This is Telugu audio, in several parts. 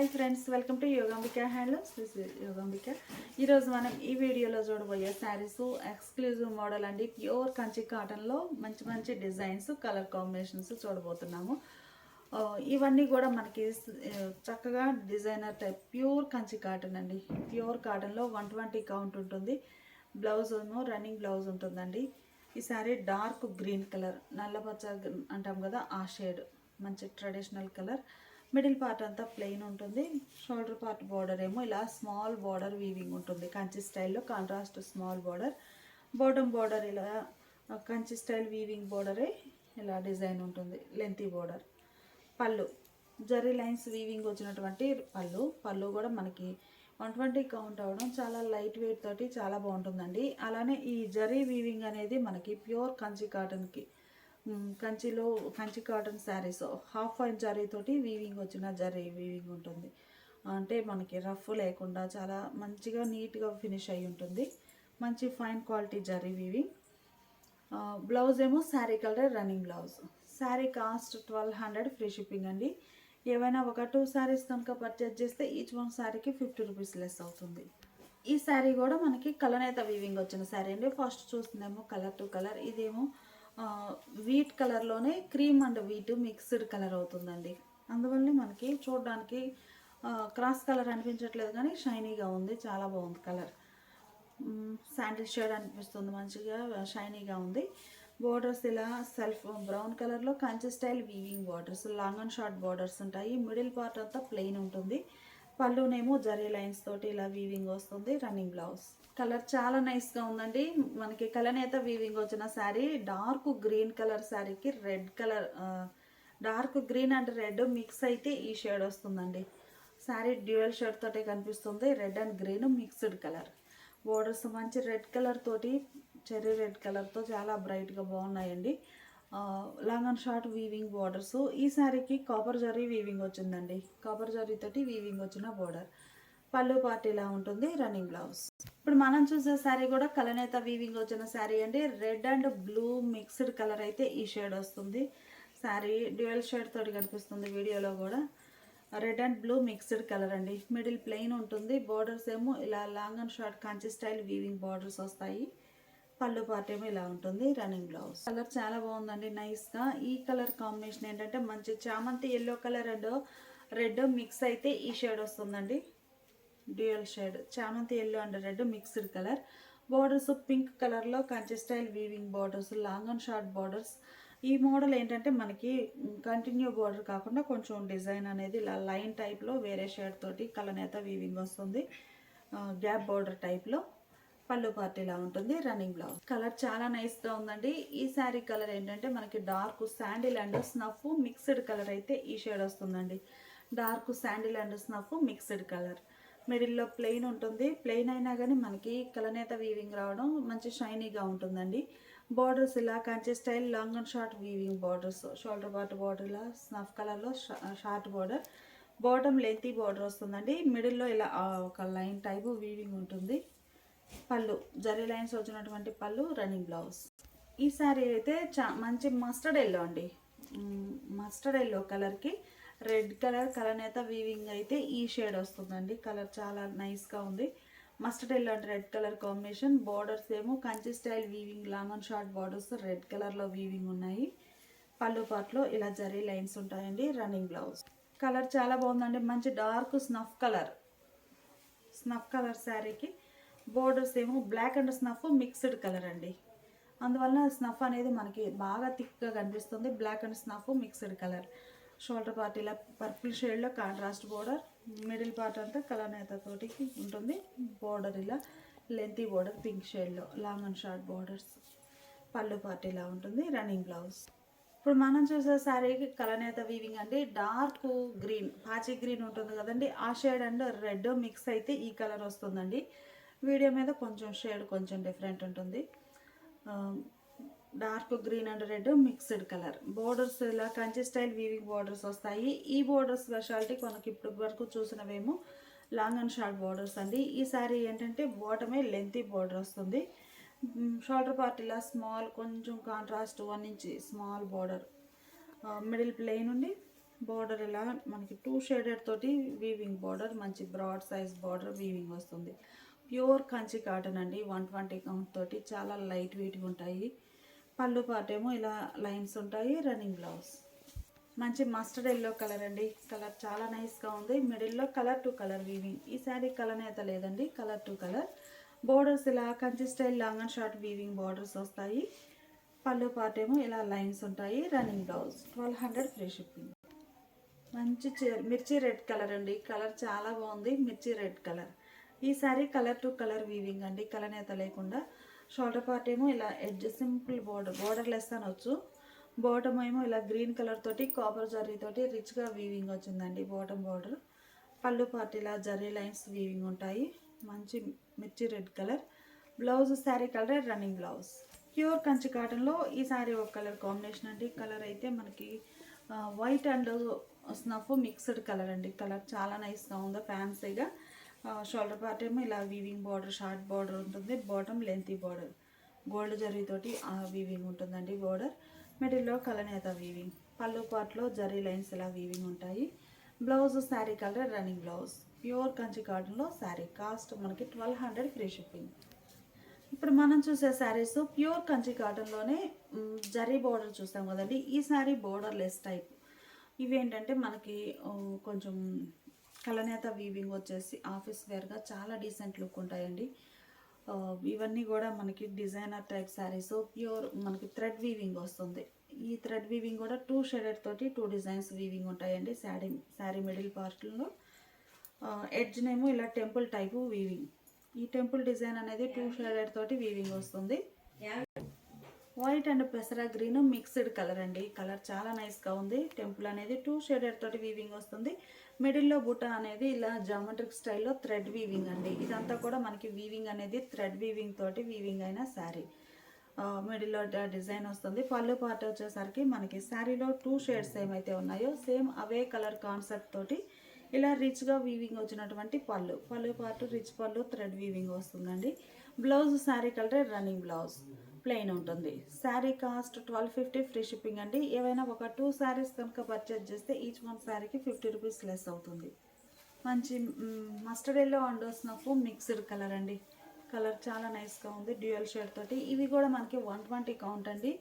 Hi friends, welcome to Yogambika handlooms. This is Yogambika. ఈరోజు మనం ఈ వీడియోలో చూడబోయే శారీస్ ఎక్స్క్లూజివ్ మోడల్ అండి. ప్యూర్ కంచి కాటన్లో మంచి మంచి డిజైన్స్, కలర్ కాంబినేషన్స్ చూడబోతున్నాము. ఇవన్నీ కూడా మనకి చక్కగా designer type pure Kanchi cotton అండి. ప్యూర్ కాటన్లో 120 కౌంట్ ఉంటుంది. బ్లౌజ్ ఏమో రన్నింగ్ బ్లౌజ్ ఉంటుందండి. ఈ శారీ డార్క్ గ్రీన్ కలర్, నల్లపచ్చ అంటాం కదా, ఆ షేడ్ మంచి ట్రెడిషనల్ కలర్. మిడిల్ పార్ట్ అంతా ప్లెయిన్ ఉంటుంది. షోల్డర్ పార్ట్ బార్డర్ ఏమో ఇలా స్మాల్ బార్డర్ వీవింగ్ ఉంటుంది. కంచి స్టైల్లో contrast small border. Bottom border ఇలా కంచి స్టైల్ వీవింగ్ బార్డరే ఇలా డిజైన్ ఉంటుంది. Lengthy border. పళ్ళు జరీ లైన్స్ వీవింగ్ వచ్చినటువంటి పళ్ళు కూడా మనకి 120 కౌంట్ అవ్వడం చాలా లైట్ వెయిట్ తోటి చాలా బాగుంటుందండి. అలానే ఈ జరీ వీవింగ్ అనేది మనకి ప్యూర్ కంచి కాటన్కి, Kanchi cotton saris half fine zari తోటి వీవింగ్ వచ్చిన జరీ వీవింగ్ ఉంటుంది. అంటే మనకి రఫ్ లేకుండా చాలా మంచిగా నీట్గా ఫినిష్ అయి ఉంటుంది. మంచి fine quality zari weaving. Blouse ఏమో sari colour running blouse. Sari cost 1200 free shipping అండి. ఏవైనా ఒక 2 శారీస్ కనుక పర్చేజ్ చేస్తే ఈచ్ వన్ శారీకి 50 రూపీస్ లెస్ అవుతుంది. ఈ శారీ కూడా మనకి కలనేత వీవింగ్ వచ్చిన శారీ అండి. ఫస్ట్ చూస్తుందేమో కలర్ టు కలర్. ఇదేమో వీట్ కలర్లోనే cream and wheat mixed colour అవుతుందండి. అందువల్లనే మనకి చూడడానికి క్రాస్ కలర్ అనిపించట్లేదు, కానీ షైనీగా ఉంది. చాలా బాగుంది కలర్. శాండిల్ షేడ్ అనిపిస్తుంది, మంచిగా షైనీగా ఉంది. బోర్డర్స్ ఇలా సెల్ఫ్ బ్రౌన్ కలర్లో Kanchi style weaving borders, long and short borders ఉంటాయి. మిడిల్ పార్ట్ అంతా ప్లెయిన్ ఉంటుంది. పళ్ళునేమో జరీ లైన్స్ తోటి ఇలా వీవింగ్ వస్తుంది. Running blouse. కలర్ చాలా నైస్గా ఉందండి. మనకి కలనేత వీవింగ్ వచ్చిన శారీ డార్క్ గ్రీన్ కలర్ శారీకి red colour, dark green and red mix అయితే ఈ షేడ్ వస్తుందండి. శారీ డ్యూయల్ షేడ్ తోటే కనిపిస్తుంది. Red and green mixed colour. Borders మంచి రెడ్ కలర్ తోటి, చెర్రీ రెడ్ కలర్తో చాలా బ్రైట్గా బాగున్నాయండి. Long and short weaving borders. ఈ శారీకి కాపర్ జరీ వీవింగ్ వచ్చిందండి. కాపర్ జరీ తోటి వీవింగ్ వచ్చిన బోర్డర్. పళ్ళు పార్ట్ ఇలా ఉంటుంది. Running blouse. ఇప్పుడు మనం చూసే శారీ కూడా కలనేత వీవింగ్ వచ్చిన శారీ అండి. Red and blue mixed colour అయితే ఈ షేడ్ వస్తుంది. శారీ డ్యూయల్ షేడ్ తోటి కనిపిస్తుంది వీడియోలో కూడా. Red and blue mixed colour అండి. మిడిల్ ప్లెయిన్ ఉంటుంది. బోర్డర్స్ ఏమో ఇలా long and short Kanchi style weaving borders వస్తాయి. పళ్ళు పార్ట్ ఏమో ఇలా ఉంటుంది. Running blouse. కలర్ చాలా బాగుందండి, నైస్గా. ఈ కలర్ కాంబినేషన్ ఏంటంటే మంచి చామంతి yellow colour and red mix అయితే ఈ షేడ్ వస్తుందండి. డ్యూయల్ షేడ్ చామంతి yellow and red mixed colour. Borders pink కలర్లో Kanchi style weaving borders, long and short borders. ఈ మోడల్ ఏంటంటే మనకి కంటిన్యూ బోర్డర్ కాకుండా కొంచెం డిజైన్ అనేది ఇలా లైన్ టైప్లో వేరే షేడ్ తోటి కలనేత వీవింగ్ వస్తుంది. గ్యాప్ బోర్డర్ టైప్లో. పళ్ళు పార్ట్ ఇలా ఉంటుంది. Running blouse. కలర్ చాలా నైస్గా ఉందండి. ఈ శారీ కలర్ ఏంటంటే మనకి dark sandal and snuff mixed colour అయితే ఈ షేడ్ వస్తుందండి. Dark sandal and snuff mixed colour. మిడిల్లో ప్లెయిన్ ఉంటుంది. ప్లెయిన్ అయినా కానీ మనకి కలనేత వీవింగ్ రావడం మంచి షైనీగా ఉంటుందండి. బార్డర్స్ ఇలా Kanchi style long and short weaving borders. Shoulder part border ఇలా స్నఫ్ కలర్లో short border. Bottom lengthy border వస్తుందండి. మిడిల్లో ఇలా ఒక లైన్ టైపు వీవింగ్ ఉంటుంది. పళ్ళు జరీ లైన్స్ వచ్చినటువంటి పళ్ళు. Running blouse. ఈ శారీ అయితే మంచి మస్టర్డ్ ఎల్లో అండి. మస్టర్డ్ ఎల్లో కలర్కి రెడ్ కలర్ కలనేత వీవింగ్ అయితే ఈ షేడ్ వస్తుందండి. కలర్ చాలా నైస్గా ఉంది. Mustard yellow and red colour combination. Borders ఏమో Kanchi style weaving, long and short borders red కలర్లో వీవింగ్ ఉన్నాయి. పళ్ళు పార్ట్లో ఇలా జరీ లైన్స్ ఉంటాయండి. Running blouse. కలర్ చాలా బాగుందండి. మంచి డార్క్ స్నఫ్ కలర్ శారీకి బోర్డర్స్ ఏమో black and snuff mixed colour అండి. అందువల్ల స్నఫ్ అనేది మనకి బాగా థిక్గా కనిపిస్తుంది. Black and snuff mixed colour. Shoulder part ఇలా పర్పుల్ షేడ్లో కాంట్రాస్ట్ బోర్డర్. మిడిల్ పార్ట్ అంతా కలనేత తోటి ఉంటుంది. బోర్డర్ ఇలా లెంతీ బోర్డర్ పింక్ షేడ్లో లాంగ్ అండ్ షార్ట్ బోర్డర్స్. పళ్ళు పార్ట్ ఇలా ఉంటుంది. Running blouse. ఇప్పుడు మనం చూసే శారీకి కలనేత వీవింగ్ అండి. డార్క్ గ్రీన్, పాచి గ్రీన్ ఉంటుంది కదండి, ఆ షేడ్ అండ్ రెడ్ మిక్స్ అయితే ఈ కలర్ వస్తుందండి. వీడియో మీద కొంచెం షేడ్ కొంచెం డిఫరెంట్ ఉంటుంది. Dark green and red mixed colour. Borders ఇలా కంచి స్టైల్ వీవింగ్ బోర్డర్స్ వస్తాయి. ఈ బోర్డర్ స్పెషాలిటీ మనకి ఇప్పటి వరకు చూసినవేమో లాంగ్ అండ్ షార్ట్ బోర్డర్స్ అండి. ఈ శారీ ఏంటంటే బాటమే లెంతీ బోర్డర్ వస్తుంది. షోల్డర్ పార్ట్ ఇలా స్మాల్ కొంచెం contrast 1 inch small border. Middle plain ఉండి బార్డర్ ఇలా మనకి 2 షేడెడ్ తోటి వీవింగ్ బార్డర్, మంచి బ్రాడ్ సైజ్ బార్డర్ వీవింగ్ వస్తుంది. ప్యూర్ కంచి కాటన్ అండి, 120 కౌంట్ తోటి చాలా లైట్ వెయిట్గా ఉంటాయి. పళ్ళు పార్ట్ ఏమో ఇలా లైన్స్ ఉంటాయి. రన్నింగ్ బ్లౌజ్ మంచి మస్టర్డ్ ఎల్లో కలర్ అండి, కలర్ చాలా నైస్గా ఉంది. మిడిల్లో కలర్ టు కలర్ వీవింగ్. ఈ శారీ కలనేత లేదండి, కలర్ టు కలర్. బోర్డర్స్ ఇలా Kanchi style long and short weaving borders వస్తాయి. పళ్ళు పార్ట్ ఏమో ఇలా లైన్స్ ఉంటాయి. Running blouse 1200 free shipping. మంచి మిర్చి రెడ్ కలర్ అండి, కలర్ చాలా బాగుంది. మిర్చి రెడ్ కలర్. ఈ sari colour to colour weaving అండి, కలనేత లేకుండా. షోల్డర్ పార్ట్ ఏమో ఇలా ఎడ్జ్ సింపుల్ బోర్డర్ లెస్ అనొచ్చు. బాటమ్ ఏమో ఇలా గ్రీన్ కలర్ తోటి కాపర్ జరీ తోటి రిచ్గా వీవింగ్ వచ్చిందండి బాటమ్ బార్డర్. పళ్ళు పార్ట్ ఇలా జరీ లైన్స్ వీవింగ్ ఉంటాయి. మంచి మిర్చి red colour. Blouse sari colour running blouse. Pure Kanchi కాటన్లో ఈ శారీ ఒక కలర్ కాంబినేషన్ అండి. కలర్ అయితే మనకి white and snuff mixed colour అండి, కలర్ చాలా నైస్గా ఉంది ఫ్యాన్సీగా. షోల్డర్ పార్ట్ ఏమో ఇలా వీవింగ్ బార్డర్, షార్ట్ బార్డర్ ఉంటుంది. బాటమ్ లెంతీ బార్డర్, గోల్డ్ జరీతోటి వీవింగ్ ఉంటుందండి బార్డర్. మిడిల్లో కలనేత వీవింగ్. పళ్ళు పార్ట్లో జరీ లైన్స్ ఇలా వీవింగ్ ఉంటాయి. Blouse sari colour running blouse. Pure Kanchi కాటన్లో శారీ కాస్ట్ మనకి 1200 ఫ్రీ షిప్పింగ్. ఇప్పుడు మనం చూసే శారీస్ ప్యూర్ కంచి కాటన్లోనే జరీ బోర్డర్ చూస్తాం కదండి. ఈ శారీ బోర్డర్ లెస్ టైప్. ఇవి ఏంటంటే మనకి కొంచెం కలనేత వీవింగ్ వచ్చేసి ఆఫీస్ వేర్గా చాలా డీసెంట్ లుక్ ఉంటాయండి. ఇవన్నీ కూడా మనకి డిజైనర్ టైప్ శారీస్. ప్యూర్ మనకి థ్రెడ్ వీవింగ్ వస్తుంది. ఈ థ్రెడ్ వీవింగ్ కూడా 2 షేడెడ్ తోటి 2 డిజైన్స్ వీవింగ్ ఉంటాయండి. శారీ మిడిల్ పార్ట్లో ఎడ్జ్నేమో ఇలా టెంపుల్ టైపు వీవింగ్. ఈ టెంపుల్ డిజైన్ అనేది 2 షేడెడ్ తోటి వీవింగ్ వస్తుంది. వైట్ అండ్ పెసరా గ్రీన్ మిక్స్డ్ కలర్ అండి, కలర్ చాలా నైస్గా ఉంది. టెంపుల్ అనేది 2 షేడెడ్ తోటి వీవింగ్ వస్తుంది. మిడిల్లో బుట్ట అనేది ఇలా జామెట్రిక్ స్టైల్లో థ్రెడ్ వీవింగ్ అండి. ఇదంతా కూడా మనకి వీవింగ్ అనేది థ్రెడ్ వీవింగ్ తోటి వీవింగ్ అయిన శారీ. మిడిల్లో డిజైన్ వస్తుంది. పళ్ళు పార్ట్ వచ్చేసరికి మనకి శారీలో 2 షేడ్స్ ఏమైతే ఉన్నాయో సేమ్ అవే కలర్ కాన్సెప్ట్ తోటి ఇలా రిచ్గా వీవింగ్ వచ్చినటువంటి పళ్ళు పార్ట్ రిచ్ పళ్ళు థ్రెడ్ వీవింగ్ వస్తుందండి. Blouse sari colour running blouse plain ఉంటుంది. శారీ కాస్ట్ 1250 ఫ్రీ షిప్పింగ్ అండి. ఏవైనా ఒక 2 శారీస్ కనుక పర్చేజ్ చేస్తే ఈచ్ వన్ శారీకి 50 రూపీస్ లెస్ అవుతుంది. మంచి mustard yellow and snuff mixed colour అండి, కలర్ చాలా నైస్గా ఉంది. డ్యూయల్ షేడ్ తోటి. ఇవి కూడా మనకి 120 కౌంట్ అండి.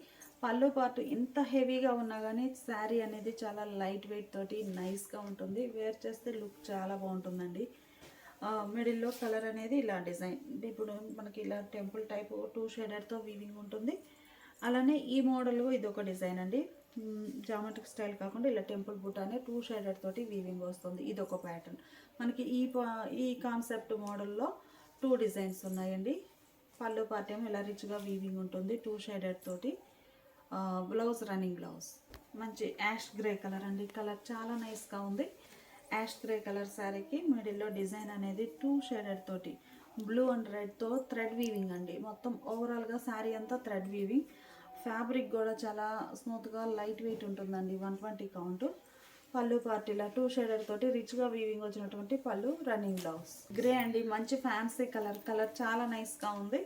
పళ్ళు పార్ట్ ఇంత హెవీగా ఉన్నా కానీ శారీ అనేది చాలా లైట్ వెయిట్ తోటి నైస్గా ఉంటుంది. వేర్ చేస్తే లుక్ చాలా బాగుంటుందండి. మిడిల్లో కలర్ అనేది ఇలా డిజైన్. ఇప్పుడు మనకి ఇలా టెంపుల్ టైప్ 2 షేడెడ్తో వీవింగ్ ఉంటుంది. అలానే ఈ మోడల్ ఇది ఒక డిజైన్ అండి, జామెట్రిక్ స్టైల్ కాకుండా ఇలా టెంపుల్ బుట్ట అనే 2 షేడెడ్ తోటి వీవింగ్ వస్తుంది. ఇది ఒక ప్యాటర్న్ మనకి. ఈ కాన్సెప్ట్ మోడల్లో 2 డిజైన్స్ ఉన్నాయండి. పళ్ళు పార్ట్ ఏమో ఇలా రిచ్గా వీవింగ్ ఉంటుంది 2 షేడెడ్ తోటి. Blouse running blouse. మంచి యాష్ గ్రే కలర్ అండి, కలర్ చాలా నైస్గా ఉంది. యాష్ గ్రే కలర్ శారీకి మిడిల్లో డిజైన్ అనేది 2 షేడెడ్ తోటి బ్లూ అండ్ రెడ్తో థ్రెడ్ వీవింగ్ అండి. మొత్తం ఓవరాల్గా శారీ అంతా థ్రెడ్ వీవింగ్. ఫ్యాబ్రిక్ కూడా చాలా స్మూత్గా లైట్ వెయిట్ ఉంటుందండి. 120 కౌంట్. పళ్ళు పార్ట్ ఇలా 2 షేడెడ్ తోటి రిచ్గా వీవింగ్ వచ్చినటువంటి పళ్ళు. రన్నింగ్ బ్లౌజ్ గ్రే అండి, మంచి ఫ్యాన్సీ కలర్, కలర్ చాలా నైస్గా ఉంది.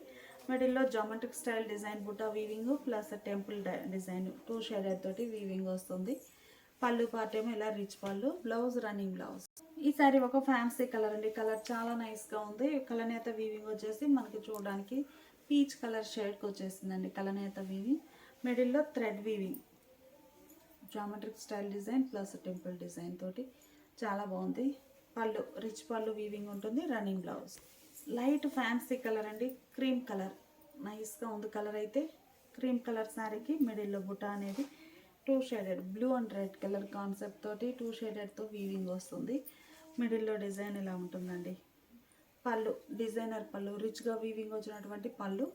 మిడిల్లో జామెట్రిక్ స్టైల్ డిజైన్ బుట్ట weaving plus temple design 2 shaded తోటి వీవింగ్ వస్తుంది. పళ్ళు పార్ట్ ఏమో ఇలా రిచ్ పళ్ళు. Blouse running blouse. ఈ సారీ ఒక ఫ్యాన్సీ కలర్ అండి, కలర్ చాలా నైస్గా ఉంది. కలనేత వీవింగ్ వచ్చేసి మనకి చూడడానికి పీచ్ కలర్ షేడ్కి వచ్చేసిందండి. కలనేత వీవింగ్. మిడిల్లో thread weaving, geometric style design plus temple design తోటి చాలా బాగుంది. పళ్ళు రిచ్ పళ్ళు వీవింగ్ ఉంటుంది. Running blouse. Light fancy colour అండి, క్రీమ్ కలర్ నైస్గా ఉంది. కలర్ అయితే క్రీమ్ కలర్ శారీకి మిడిల్లో బుట్ట అనేది 2 shaded blue and red colour concept తోటి 2 షేడెడ్తో వీవింగ్ వస్తుంది. మిడిల్లో డిజైన్ ఇలా ఉంటుందండి. పళ్ళు డిజైనర్ పళ్ళు, రిచ్గా వీవింగ్ వచ్చినటువంటి పళ్ళు.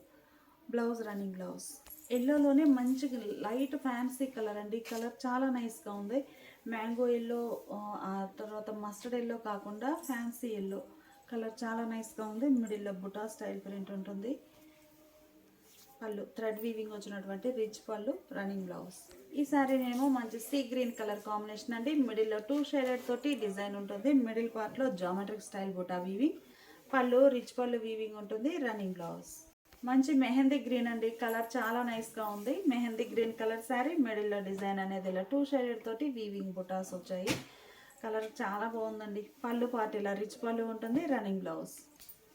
Blouse running blouse. ఎల్లోలోనే మంచి లైట్ ఫ్యాన్సీ కలర్ అండి, కలర్ చాలా నైస్గా ఉంది. మ్యాంగో ఎల్లో, ఆ తర్వాత మస్టర్డ్ ఎల్లో కాకుండా ఫ్యాన్సీ ఎల్లో కలర్ చాలా నైస్గా ఉంది. మిడిల్లో బుటా స్టైల్ ప్రింట్ ఉంటుంది. పళ్ళు థ్రెడ్ వీవింగ్ వచ్చినటువంటి రిచ్ పళ్ళు. Running blouse. ఈ శారీనేమో మంచి సీ గ్రీన్ కలర్ కాంబినేషన్ అండి. మిడిల్లో 2 షేడెడ్ తోటి డిజైన్ ఉంటుంది. మిడిల్ పార్ట్లో జామెట్రిక్ స్టైల్ బుటా వీవింగ్. పళ్ళు రిచ్ పళ్ళు వీవింగ్ ఉంటుంది. Running blouse. మంచి మెహందీ గ్రీన్ అండి, కలర్ చాలా నైస్గా ఉంది. మెహందీ గ్రీన్ కలర్ శారీ, మిడిల్లో డిజైన్ అనేది ఇలా 2 షేడెడ్ తోటి వీవింగ్ బుటాస్ వచ్చాయి. కలర్ చాలా బాగుందండి. పళ్ళు పాటు ఇలా రిచ్ పళ్ళు ఉంటుంది, రన్నింగ్ బ్లౌజ్.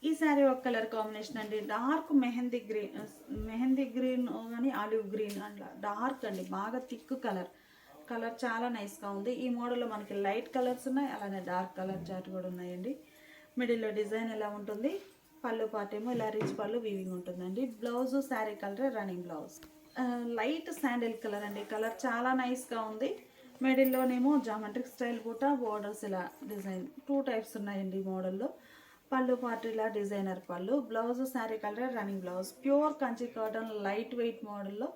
ఈ శారీ ఒక కలర్ కాంబినేషన్ అండి, డార్క్ మెహందీ గ్రీన్ కానీ ఆలివ్ గ్రీన్ అట్లా డార్క్ అండి, బాగా థిక్ కలర్. కలర్ చాలా నైస్గా ఉంది. ఈ మోడల్లో మనకి లైట్ కలర్స్ ఉన్నాయి, అలానే డార్క్ కలర్ చాట్ కూడా ఉన్నాయండి. మిడిల్లో డిజైన్ ఎలా ఉంటుంది, పళ్ళు పాటేమో ఇలా రిచ్ పళ్ళు వీవింగ్ ఉంటుందండి. Blouse sari colour running blouse. Light sandal colour అండి, కలర్ చాలా నైస్గా ఉంది. మిడిల్లోనేమో జామెట్రిక్ స్టైల్ బూటా, బోర్డర్స్ ఇలా డిజైన్ 2 టైప్స్ ఉన్నాయండి ఈ మోడల్లో. పళ్ళు పాటు ఇలా డిజైనర్ పళ్ళు. Blouse sari colour running blouse. Pure Kanchi cotton light weight మోడల్లో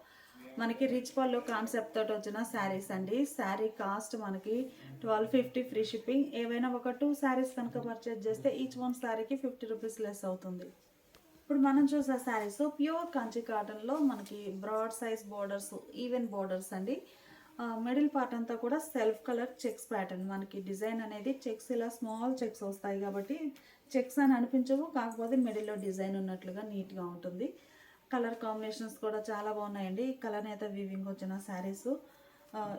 మనకి రిచ్ పళ్ళు కాన్సెప్ట్ తోటి వచ్చిన శారీస్ అండి. శారీ కాస్ట్ మనకి 1250 ఫ్రీ షిప్పింగ్. ఏవైనా ఒక 2 శారీస్ కనుక పర్చేజ్ చేస్తే ఈచ్ వన్ శారీకి 50 రూపీస్ లెస్ అవుతుంది. ఇప్పుడు మనం చూసే శారీస్ ప్యూర్ కంచి కాటన్లో మనకి broad size borders, even borders అండి. మిడిల్ పార్ట్ అంతా కూడా సెల్ఫ్ కలర్ చెక్స్ ప్యాటర్న్. మనకి డిజైన్ అనేది చెక్స్ ఇలా స్మాల్ చెక్స్ వస్తాయి కాబట్టి చెక్స్ అని అనిపించవు, కాకపోతే మిడిల్లో డిజైన్ ఉన్నట్లుగా నీట్గా ఉంటుంది. కలర్ కాంబినేషన్స్ కూడా చాలా బాగున్నాయండి. కలర్ నేత వీవింగ్ వచ్చిన శారీస్.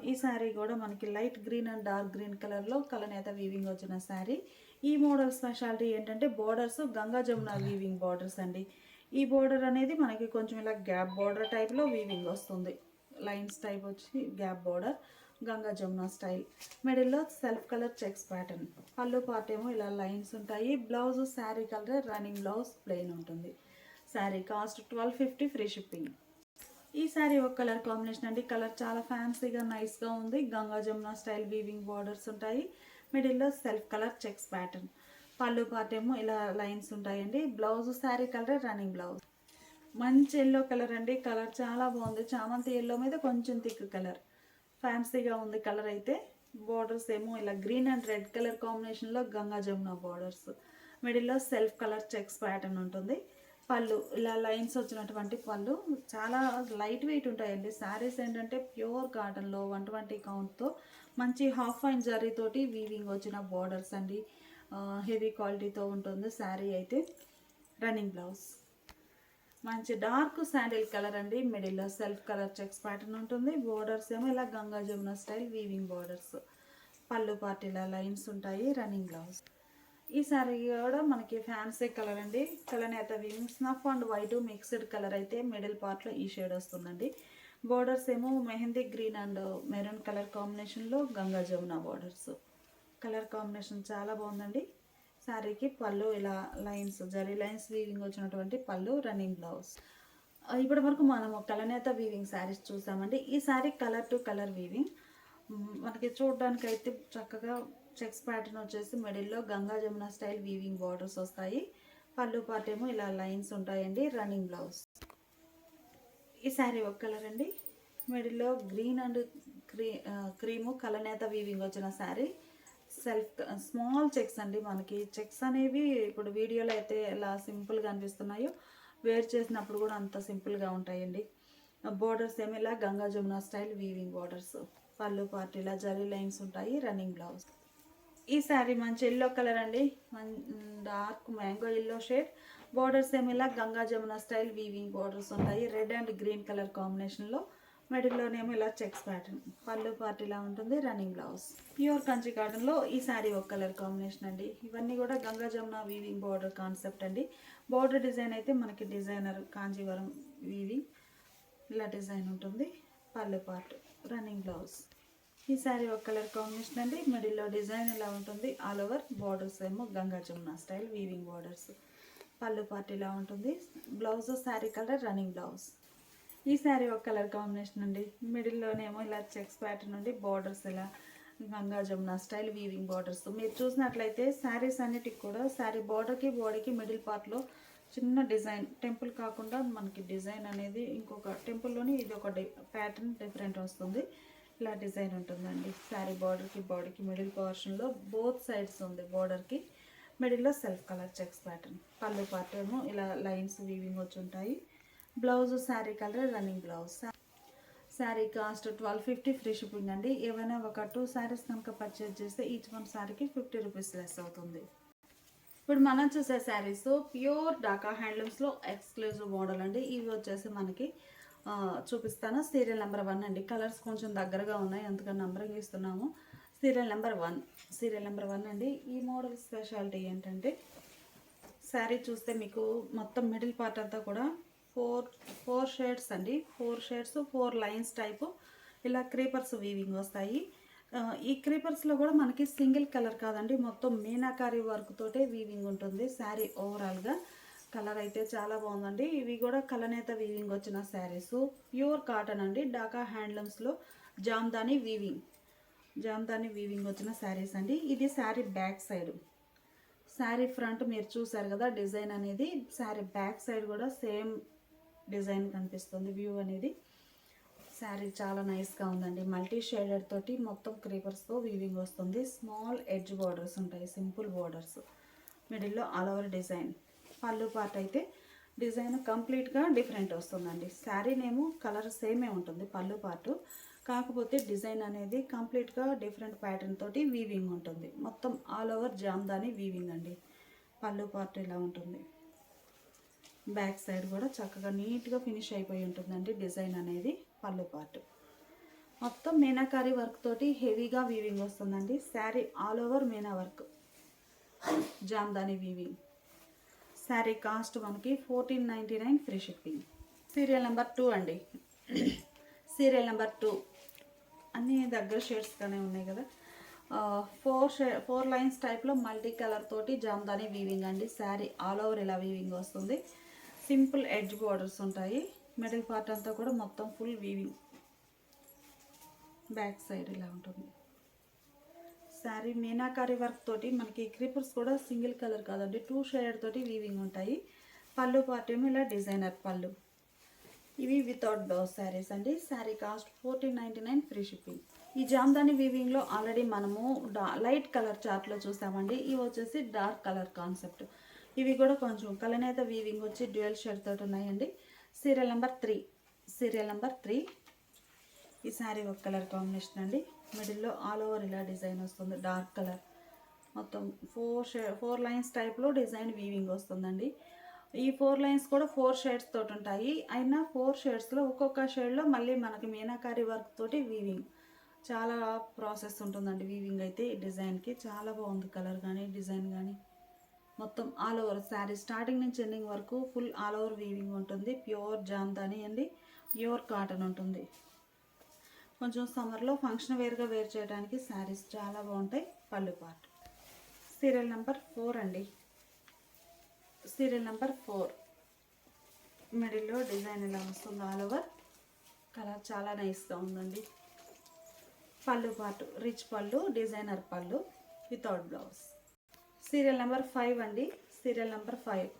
ఈ శారీ కూడా మనకి light green and dark green కలర్లో కలర్ నేత వీవింగ్ వచ్చిన శారీ. ఈ మోడల్ స్పెషాలిటీ ఏంటంటే borders Ganga Jamuna weaving borders అండి. ఈ బోర్డర్ అనేది మనకి కొంచెం ఇలా గ్యాప్ బోర్డర్ టైప్లో వీవింగ్ వస్తుంది. లైన్స్ టైప్ వచ్చి gap border, Ganga Jamuna style. మిడిల్లో సెల్ఫ్ కలర్ చెక్స్ ప్యాటర్న్. పళ్ళు పార్ట్ ఏమో ఇలా లైన్స్ ఉంటాయి. Blouse sari colour running blouse plain ఉంటుంది. Sari cost 1250 free shipping. ఈ శారీ ఒక కలర్ కాంబినేషన్ అండి, కలర్ చాలా ఫ్యాన్సీగా నైస్గా ఉంది. Ganga Jamuna style weaving borders ఉంటాయి. మిడిల్లో సెల్ఫ్ కలర్ చెక్స్ ప్యాటర్న్. పళ్ళు పార్ట్ ఏమో ఇలా లైన్స్ ఉంటాయండి. Blouse sari colour running blouse. మంచి ఎల్లో కలర్ అండి, కలర్ చాలా బాగుంది. చామంతి ఎల్లో మీద కొంచెం థిక్ కలర్, ఫ్యాన్సీగా ఉంది కలర్ అయితే. బార్డర్స్ ఏమో ఇలా గ్రీన్ అండ్ రెడ్ కలర్ కాంబినేషన్లో గంగా జమున బార్డర్స్. మిడిల్లో సెల్ఫ్ కలర్ చెక్స్ ప్యాటర్న్ ఉంటుంది. పళ్ళు ఇలా లైన్స్ వచ్చినటువంటి పళ్ళు, చాలా లైట్ వెయిట్ ఉంటాయండి. శారీస్ ఏంటంటే ప్యూర్ కాటన్లో 120 కౌంట్తో మంచి హాఫ్ ఫైన్ జరీతోటి వీవింగ్ వచ్చిన బార్డర్స్ అండి. హెవీ క్వాలిటీతో ఉంటుంది శారీ అయితే. Running blouse. మంచి డార్క్ శాండిల్ కలర్ అండి, మిడిల్లో సెల్ఫ్ కలర్ చెక్స్ ప్యాటర్న్ ఉంటుంది. బోర్డర్స్ ఏమో ఇలా Ganga Jamuna style weaving borders. పళ్ళు పార్ట్ ఇలా లైన్స్ ఉంటాయి. Running blouse. ఈ శారీ కూడా మనకి ఫ్యాన్సీ కలర్ అండి, కలర్ నేత weaving snuff and white mixed colour అయితే మిడిల్ పార్ట్లో ఈ షేడ్ వస్తుందండి. బోర్డర్స్ ఏమో mehndi green and maroon colour కాంబినేషన్లో Ganga Jamuna borders. Colour combination చాలా బాగుందండి. శారీకి పళ్ళు ఇలా లైన్స్, జరీ లైన్స్ వీవింగ్ వచ్చినటువంటి పళ్ళు, రన్నింగ్ బ్లౌజ్. ఇప్పటి వరకు మనం కలనేత వీవింగ్ శారీస్ చూసామండి. ఈ sari colour to colour weaving. మనకి చూడడానికి అయితే చక్కగా చెక్స్ ప్యాటర్న్ వచ్చేసి మిడిల్లో Ganga Jamuna style weaving borders వస్తాయి. పళ్ళు పార్ట్ ఏమో ఇలా లైన్స్ ఉంటాయండి. Running blouse. ఈ శారీ ఒక కలర్ అండి, మిడిల్లో గ్రీన్ అండ్ క్రీము కలనేత వీవింగ్ వచ్చిన శారీ. సెల్ఫ్ స్మాల్ చెక్స్ అండి. మనకి చెక్స్ అనేవి ఇప్పుడు వీడియోలో అయితే ఎలా సింపుల్గా అనిపిస్తున్నాయో వేర్ చేసినప్పుడు కూడా అంత సింపుల్గా ఉంటాయండి. బోర్డర్స్ ఏమో ఇలా Ganga Jamuna style weaving borders. పళ్ళు పార్ట్ ఇలా జరీ లైన్స్ ఉంటాయి. Running blouse. ఈ శారీ మంచి ఎల్లో కలర్ అండి, dark mango yellow shade. Borders ఏమో ఇలా Ganga Jamuna style weaving borders ఉంటాయి. రెడ్ అండ్ గ్రీన్ కలర్ కాంబినేషన్లో. మిడిల్లోనేమో ఇలా చెక్స్ ప్యాటర్న్. పళ్ళు పార్ట్ ఇలా ఉంటుంది. Running blouse. ప్యూర్ కంచి కాటన్లో ఈ శారీ ఒక కలర్ కాంబినేషన్ అండి. ఇవన్నీ కూడా Ganga Jamuna weaving border concept అండి. బార్డర్ డిజైన్ అయితే మనకి డిజైనర్ కాంజీవరం వీవింగ్ ఇలా డిజైన్ ఉంటుంది. పళ్ళు పార్ట్, రన్నింగ్ బ్లౌజ్. ఈ శారీ ఒక కలర్ కాంబినేషన్ అండి. మిడిల్లో డిజైన్ ఇలా ఉంటుంది. ఆల్ ఓవర్ బార్డర్స్ ఏమో Ganga Jamuna style weaving borders. పళ్ళు పార్ట్ ఇలా ఉంటుంది. Blouse sari colour running blouse. ఈ శారీ ఒక కలర్ కాంబినేషన్ అండి. మిడిల్లోనేమో ఇలా చెక్స్ ప్యాటర్న్ నుండి బార్డర్స్ ఇలా Ganga Jamuna style weaving borders. మీరు చూసినట్లయితే శారీస్ అన్నిటికి కూడా శారీ బార్డర్కి బాడీకి మిడిల్ పార్ట్లో చిన్న డిజైన్, టెంపుల్ కాకుండా మనకి డిజైన్ అనేది ఇంకొక టెంపుల్లోని ఇది ఒక ప్యాటర్న్ డిఫరెంట్ వస్తుంది. ఇలా డిజైన్ ఉంటుందండి. శారీ బార్డర్కి బాడీకి మిడిల్ పోర్షన్లో బోత్ సైడ్స్ ఉంది. బార్డర్కి మిడిల్లో సెల్ఫ్ కలర్ చెక్స్ ప్యాటర్న్. పళ్ళు పార్ట్ ఏమో ఇలా లైన్స్ వీవింగ్ వచ్చి ఉంటాయి. Blouse sari colour running blouse. Sari cost 1250 free shipping అండి. ఏవైనా ఒక 2 శారీస్ కనుక పర్చేజ్ చేస్తే ఈచ్ వన్ శారీకి 50 రూపీస్ లెస్ అవుతుంది. ఇప్పుడు మనం చూసే శారీస్ ప్యూర్ ఢాకా హ్యాండ్లూమ్స్లో ఎక్స్క్లూజివ్ మోడల్ అండి. ఇవి వచ్చేసి మనకి చూపిస్తాను. సీరియల్ నెంబర్ 1 అండి. కలర్స్ కొంచెం దగ్గరగా ఉన్నాయి, అందుకని నంబరింగ్ ఇస్తున్నాము. సీరియల్ నెంబర్ 1 అండి. ఈ మోడల్ స్పెషాలిటీ ఏంటంటే శారీ చూస్తే మీకు మొత్తం మిడిల్ పార్ట్ అంతా కూడా ఫోర్ షేడ్స్ అండి. 4 షేడ్స్ 4 లైన్స్ టైపు ఇలా క్రీపర్స్ వీవింగ్ వస్తాయి. ఈ క్రీపర్స్లో కూడా మనకి సింగిల్ కలర్ కాదండి, మొత్తం మీనాకారి వర్క్ తోటే వీవింగ్ ఉంటుంది శారీ ఓవరాల్గా. కలర్ అయితే చాలా బాగుందండి. ఇవి కూడా కలనేత వీవింగ్ వచ్చిన శారీస్, ప్యూర్ కాటన్ అండి. ఢాకా హ్యాండ్లూమ్స్లో జామ్దాని వీవింగ్ వచ్చిన శారీస్ అండి. ఇది sari back side. Sari front మీరు చూసారు కదా డిజైన్ అనేది, శారీ బ్యాక్ సైడ్ కూడా సేమ్ డిజైన్ కనిపిస్తుంది. వ్యూ అనేది శారీ చాలా నైస్గా ఉందండి. మల్టీ షేడెడ్ తోటి మొత్తం క్రీపర్స్తో వీవింగ్ వస్తుంది. స్మాల్ ఎడ్జ్ బోర్డర్స్ ఉంటాయి, సింపుల్ బోర్డర్స్. మిడిల్లో ఆల్ ఓవర్ డిజైన్. పళ్ళు పార్ట్ అయితే డిజైన్ కంప్లీట్గా డిఫరెంట్ వస్తుందండి. శారీ నేమో కలర్ సేమే ఉంటుంది పళ్ళు పార్టు, కాకపోతే డిజైన్ అనేది కంప్లీట్గా డిఫరెంట్ ప్యాటర్న్ తోటి వీవింగ్ ఉంటుంది. మొత్తం ఆల్ ఓవర్ జామ్దాని వీవింగ్ అండి. పళ్ళు పార్ట్ ఇలా ఉంటుంది. బ్యాక్ సైడ్ కూడా చక్కగా నీట్గా ఫినిష్ అయిపోయి ఉంటుందండి డిజైన్ అనేది. పళ్ళు పార్ట్ మొత్తం మీనాకారి వర్క్ తోటి హెవీగా వీవింగ్ వస్తుందండి. Sari all over Meena work, Jamdani weaving. Sari cost మనకి 1499 ఫ్రీ షిప్పింగ్. సీరియల్ నెంబర్ 2 అండి. సీరియల్ నెంబర్ 2 అన్నీ దగ్గర షేడ్స్గానే ఉన్నాయి కదా. 4 లైన్స్ టైప్లో మల్టీ కలర్ తోటి జామ్దాని వీవింగ్ అండి. శారీ ఆల్ ఓవర్ ఇలా వీవింగ్ వస్తుంది. సింపుల్ ఎడ్జ్ బోర్డర్స్ ఉంటాయి. మిడిల్ పార్ట్ అంతా కూడా మొత్తం ఫుల్ వీవింగ్. బ్యాక్ సైడ్ ఇలా ఉంటుంది. శారీ మీనాకారి వర్క్ తోటి మనకి క్రీపర్స్ కూడా సింగిల్ కలర్ కాదండి, 2 షేడ్ తోటి వీవింగ్ ఉంటాయి. పళ్ళు పార్ట్ ఏమో ఇలా డిజైనర్ పళ్ళు. ఇవి వితౌట్ బ్లౌజ్ శారీస్ అండి. Sari cost 1499 free shipping. ఈ జామ్దాని వీవింగ్లో ఆల్రెడీ మనము లైట్ కలర్ చార్ట్లో చూసామండి. ఇవి వచ్చేసి డార్క్ కలర్ కాన్సెప్ట్. ఇవి కూడా కొంచెం కలనేత వీవింగ్ వచ్చి డ్యూయల్ షేడ్ తోటి ఉన్నాయండి. Serial number 3. ఈ శారీ ఒక కలర్ కాంబినేషన్ అండి. మిడిల్లో ఆల్ ఓవర్ ఇలా డిజైన్ వస్తుంది, డార్క్ కలర్. మొత్తం 4 లైన్స్ టైప్లో డిజైన్ వీవింగ్ వస్తుందండి. ఈ 4 లైన్స్ కూడా 4 షేడ్స్ తోటి ఉంటాయి. అయినా 4 షేడ్స్లో ఒక్కొక్క షేడ్లో మళ్ళీ మనకి మీనాకారి వర్క్ తోటి వీవింగ్. చాలా ప్రాసెస్ ఉంటుందండి వీవింగ్ అయితే. ఈ డిజైన్కి చాలా బాగుంది కలర్ కానీ డిజైన్ కానీ. మొత్తం ఆల్ ఓవర్ శారీ స్టార్టింగ్ నుంచి ఎండింగ్ వరకు ఫుల్ ఆల్ ఓవర్ వీవింగ్ ఉంటుంది. ప్యూర్ జామ్దాని అండి, ప్యూర్ కాటన్ ఉంటుంది. కొంచెం సమ్మర్లో ఫంక్షన్ వేర్గా వేర్ చేయడానికి శారీస్ చాలా బాగుంటాయి. పళ్ళు పార్ట్. సీరియల్ నెంబర్ 4 అండి. సీరియల్ నెంబర్ 4 మిడిల్లో డిజైన్ ఇలా వస్తుంది. ఆల్ ఓవర్ కలర్ చాలా నైస్గా ఉందండి. పళ్ళు పార్ట్ రిచ్ పళ్ళు, డిజైనర్ పళ్ళు వితౌట్ బ్లౌజ్. సీరియల్ నెంబర్ 5 అండి. Serial number 5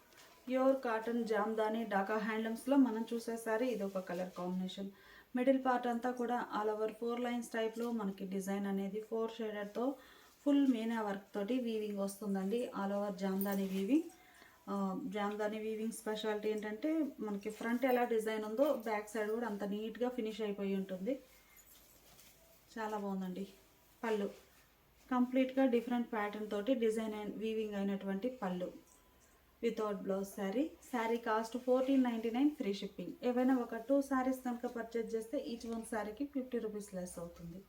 pure cotton Jamdani Dhaka హ్యాండ్లూమ్స్లో మనం చూసేసరి ఇది ఒక కలర్ కాంబినేషన్. మిడిల్ పార్ట్ అంతా కూడా ఆల్ ఓవర్ 4 లైన్స్ టైప్లో మనకి డిజైన్ అనేది 4 షేడర్తో ఫుల్ మీనా వర్క్ తోటి వీవింగ్ వస్తుందండి. All over Jamdani weaving. Jamdani weaving speciality ఏంటంటే మనకి ఫ్రంట్ ఎలా డిజైన్ ఉందో బ్యాక్ సైడ్ కూడా అంత నీట్గా ఫినిష్ అయిపోయి ఉంటుంది. చాలా బాగుందండి. పళ్ళు కంప్లీట్గా డిఫరెంట్ ప్యాటర్న్ తోటి డిజైన్ వీవింగ్ అయినటువంటి పళ్ళు without blouse sari. Sari cost 1499 free shipping. ఏవైనా ఒక 2 శారీస్ కనుక పర్చేజ్ చేస్తే ఈచ్ 1 శారీకి 50 రూపీస్ లెస్ అవుతుంది.